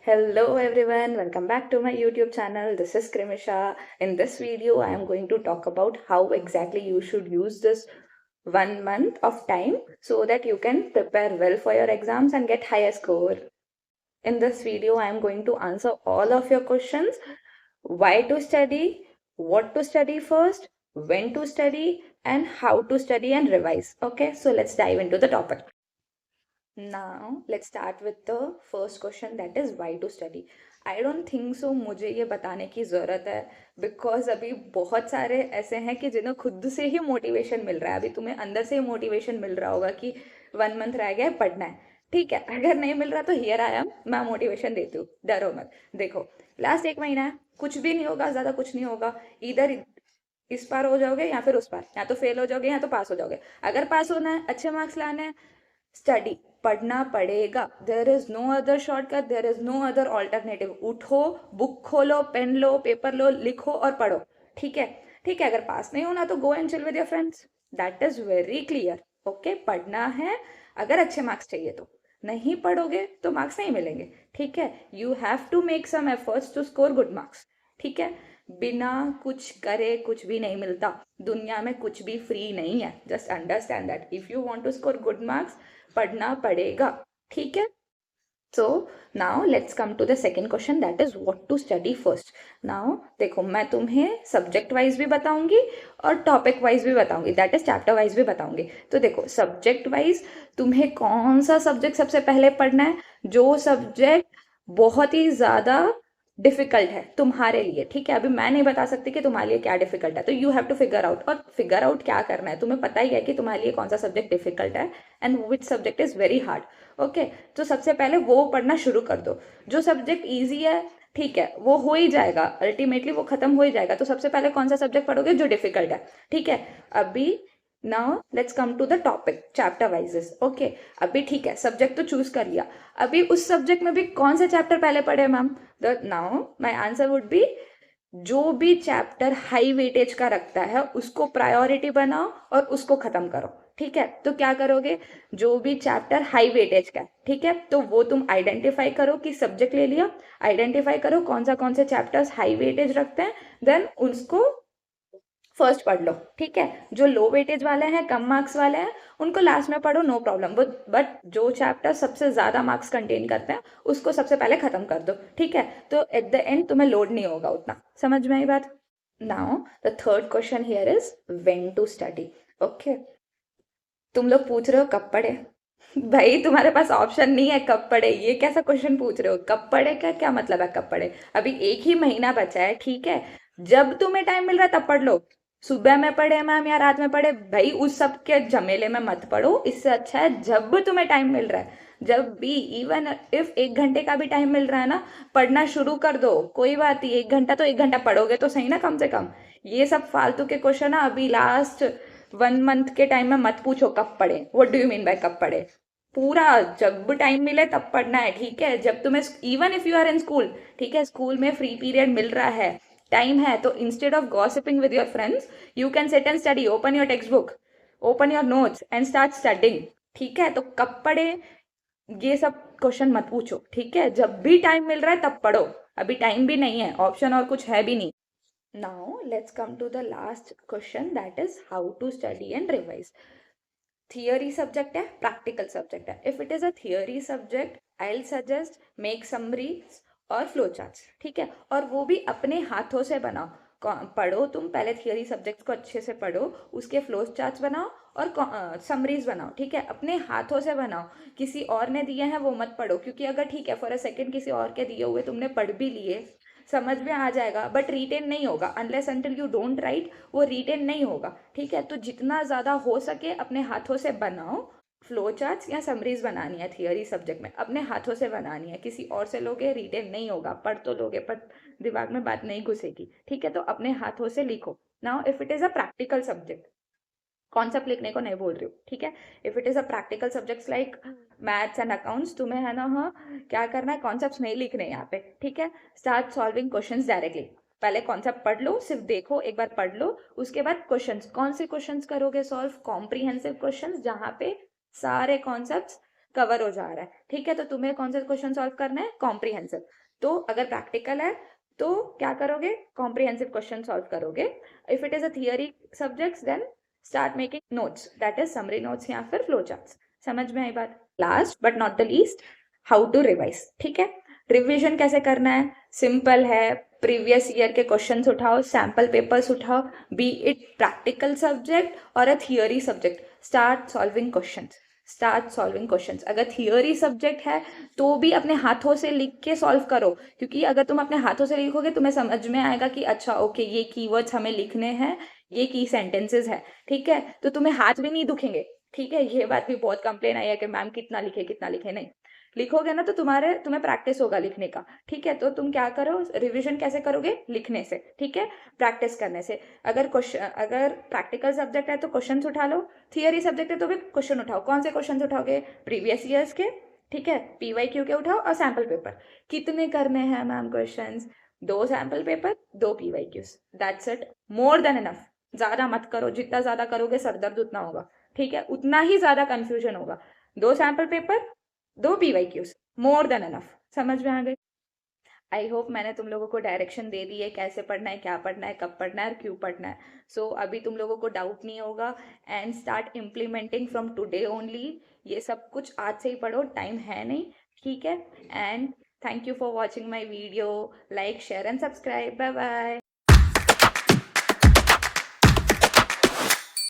Hello everyone, welcome back to my YouTube channel. This is Krimisha. In this video, I am going to talk about how exactly you should use this 1 month of time so that you can prepare well for your exams and get higher score. In this video, I am going to answer all of your questions. Why to study, what to study first, when to study, and how to study and revise. Okay, so let's dive into the topic. Now let's start with the first question, that is why to study. I don't think so मुझे ये बताने की ज़रूरत है, because अभी बहुत सारे ऐसे हैं कि जिन्हें खुद से ही मोटिवेशन मिल रहा है. अभी तुम्हें अंदर से ही मोटिवेशन मिल रहा होगा कि 1 मंथ रह गया है, पढ़ना है. ठीक है, अगर नहीं मिल रहा तो हियर आई एम, मैं मोटिवेशन देती हूँ, डरो मत. देखो, लास्ट 1 महीना है, कुछ भी नहीं होगा, ज़्यादा कुछ नहीं होगा. इधर इस पार हो जाओगे या फिर उस पार, या तो फेल हो जाओगे या तो पास हो जाओगे. अगर पास होना है, अच्छे मार्क्स लाने हैं, स्टडी पढ़ना पड़ेगा. There is no other shortcut, there is no other alternative. उठो, बुक खोलो, पेन लो, पेपर लो, लिखो और पढ़ो. ठीक है. ठीक है, अगर पास नहीं होना तो go and chill with your friends. That is very clear. Okay, पढ़ना है अगर अच्छे मार्क्स चाहिए तो. नहीं पढ़ोगे तो मार्क्स नहीं मिलेंगे. ठीक है, you have to make some efforts to score good marks. ठीक है, बिना कुछ करे कुछ भी नहीं मिलता. दुनिया में कुछ भी फ्री नहीं है. Just understand that. If you want to score good marks, पढ़ना पड़ेगा. ठीक है. So now let's come to the second question, that is what to study first. Now देखो, मैं तुम्हें सब्जेक्ट वाइज भी बताऊंगी और टॉपिक वाइज भी बताऊंगी, दैट इज चैप्टर वाइज भी बताऊंगी. तो देखो, सब्जेक्ट वाइज तुम्हें कौन सा सब्जेक्ट सबसे पहले पढ़ना है, जो सब्जेक्ट बहुत ही ज़्यादा डिफिकल्ट है तुम्हारे लिए. ठीक है, अभी मैं नहीं बता सकती कि तुम्हारे लिए क्या डिफिकल्ट है, तो you have to figure out. और फिगर आउट क्या करना है, तुम्हें पता ही है कि तुम्हारे लिए कौन सा सब्जेक्ट डिफिकल्ट है and which subject is very hard. Okay, तो सबसे पहले वो पढ़ना शुरू कर दो. जो सब्जेक्ट ईजी है, ठीक है, वो हो ही जाएगा, अल्टीमेटली वो खत्म हो ही जाएगा. तो सबसे पहले कौन सा सब्जेक्ट पढ़ोगे, जो डिफिकल्ट है. ठीक है. अभी now let's come to the topic chapter wises. Okay, अभी ठीक है, सब्जेक्ट तो चूज कर लिया. अभी उस सब्जेक्ट में भी कौन से चैप्टर पहले पढ़े ma'am. Now my answer would be, जो भी चैप्टर हाई वेटेज का रखता है उसको प्रायोरिटी बनाओ और उसको खत्म करो. ठीक है, तो क्या करोगे, जो भी चैप्टर हाई वेटेज का है, ठीक है, तो वो तुम आइडेंटिफाई करो कि सब्जेक्ट ले लिया, आइडेंटिफाई करो कौन से चैप्टर्स हाई वेटेज रखते हैं, देन उसको फर्स्ट पढ़ लो. ठीक है, जो लो वेटेज वाले हैं, कम मार्क्स वाले हैं, उनको लास्ट में पढ़ो, नो प्रॉब्लम. बट जो चैप्टर सबसे ज़्यादा मार्क्स कंटेन करते हैं उसको सबसे पहले ख़त्म कर दो. ठीक है, तो एट द एंड तुम्हें लोड नहीं होगा उतना. समझ में आई बात. Now the third question here is when to study. Okay, तुम लोग पूछ रहे हो कब पढ़े. भाई, तुम्हारे पास ऑप्शन नहीं है कब पढ़े. ये कैसा क्वेश्चन पूछ रहे हो, कब पढ़े का क्या मतलब है, कब पढ़े. अभी एक ही महीना बचा है. ठीक है, जब तुम्हें टाइम मिल रहा है तब पढ़ लो. सुबह में पढ़े मैम या रात में पढ़े, भाई उस सब के झमेले में मत पढ़ो. इससे अच्छा है जब तुम्हें टाइम मिल रहा है, जब भी, इवन इफ 1 घंटे का भी टाइम मिल रहा है ना, पढ़ना शुरू कर दो. कोई बात नहीं, 1 घंटा तो 1 घंटा पढ़ोगे तो सही ना, कम से कम. ये सब फालतू के क्वेश्चन ना अभी लास्ट 1 मंथ के टाइम में मत पूछो कब पढ़े. What do you mean by कब पढ़े. पूरा जब टाइम मिले तब पढ़ना है. ठीक है, जब तुम्हें, even if you are in school, ठीक है, स्कूल में फ्री पीरियड मिल रहा है, टाइम है, तो instead of gossiping with your friends, you can sit and study. Open your text book, open your notes and start studying. ठीक है, तो कब पढ़े ये सब क्वेश्चन मत पूछो. ठीक है, जब भी टाइम मिल रहा है तब पढ़ो. अभी टाइम भी नहीं है, ऑप्शन और कुछ है भी नहीं. Now let's come to the last question, that is how to study and revise. Theory subject है, practical subject है. If it is a theory subject, I'll suggest make summaries और फ्लो चार्ट्स. ठीक है, और वो भी अपने हाथों से बनाओ. पढ़ो तुम पहले थियोरी सब्जेक्ट को अच्छे से पढ़ो, उसके फ्लो चार्ट्स बनाओ और समरीज बनाओ. ठीक है, अपने हाथों से बनाओ. किसी और ने दिए हैं वो मत पढ़ो, क्योंकि अगर ठीक है फॉर अ सेकेंड किसी और के दिए हुए तुमने पढ़ भी लिए, समझ में आ जाएगा, बट रिटेन नहीं होगा. Unless until you don't write, वो रिटेन नहीं होगा. ठीक है, तो जितना ज़्यादा हो सके अपने हाथों से बनाओ. फ्लो चार्ट्स या समरीज बनानी है थियोरी सब्जेक्ट में, अपने हाथों से बनानी है. किसी और से लोगे रिटेन नहीं होगा. पढ़ तो लोगे पर दिमाग में बात नहीं घुसेगी. ठीक है, तो अपने हाथों से लिखो. Now if it is a practical subject, concept लिखने को नहीं बोल रही हूँ. ठीक है, if it is a practical subjects like maths and accounts, तुम्हें है ना, हाँ, क्या करना है, कॉन्सेप्ट्स नहीं लिखने यहाँ पे. ठीक है, स्टार्ट सॉल्विंग क्वेश्चंस डायरेक्टली. पहले कॉन्सेप्ट पढ़ लो, सिर्फ देखो, एक बार पढ़ लो. उसके बाद क्वेश्चंस, कौन से क्वेश्चंस करोगे सॉल्व, कॉम्प्रीहेंसिव क्वेश्चंस, जहाँ पे सारे कॉन्सेप्ट्स कवर हो जा रहा है, ठीक है। तो तुम्हें कौन सा क्वेश्चन सॉल्व करना है, कॉम्प्रिहेंसिव। तो अगर प्रैक्टिकल है तो क्या करोगे, कॉम्प्रिहेंसिव क्वेश्चन सॉल्व करोगे। If it is a theory subjects then start making notes, that is summary notes या फिर फ्लो चार्ट्स। समझ में आई बात। Last but not the least, how to revise, ठीक है। रिविजन कैसे करना है, सिंपल है। प्रीवियस ईयर के क्वेश्चंस उठाओ, सैम्पल पेपर्स उठाओ, बी इट प्रैक्टिकल सब्जेक्ट और a theory subject, start solving questions, start solving questions. अगर थियरी सब्जेक्ट है तो भी अपने हाथों से लिख के सॉल्व करो, क्योंकि अगर तुम अपने हाथों से लिखोगे तुम्हें समझ में आएगा कि अच्छा ओके ये कीवर्ड्स हमें लिखने हैं, ये की सेंटेंसेस है, ठीक है। तो तुम्हें हाथ भी नहीं दुखेंगे, ठीक है। ये बात भी बहुत कंप्लेन आई है कि मैम कितना लिखे, नहीं लिखोगे ना तो तुम्हें प्रैक्टिस होगा लिखने का, ठीक है। तो तुम क्या करो, रिवीजन कैसे करोगे, लिखने से, ठीक है, प्रैक्टिस करने से। अगर प्रैक्टिकल सब्जेक्ट है तो क्वेश्चन उठा लो, थियरी सब्जेक्ट है तो भी क्वेश्चन उठाओ। कौन से क्वेश्चन उठाओगे, प्रीवियस ईयर्स के, ठीक है, PYQ के उठाओ और सैम्पल पेपर। कितने करने हैं ma'am questions, 2 sample paper 2 PYQs, that's it, more than enough. ज्यादा मत करो, जितना ज्यादा करोगे सरदर्द उतना होगा, ठीक है, उतना ही ज्यादा कंफ्यूजन होगा। 2 sample paper 2 PYQs, more than enough. समझ में आ गई। आई होप मैंने तुम लोगों को डायरेक्शन दे दी है, कैसे पढ़ना है, क्या पढ़ना है, कब पढ़ना है और क्यों पढ़ना है। सो अभी तुम लोगों को डाउट नहीं होगा, and start implementing from today only. ये सब कुछ आज से ही पढ़ो, टाइम है नहीं, ठीक है। And thank you for watching my video, like share and subscribe, bye bye.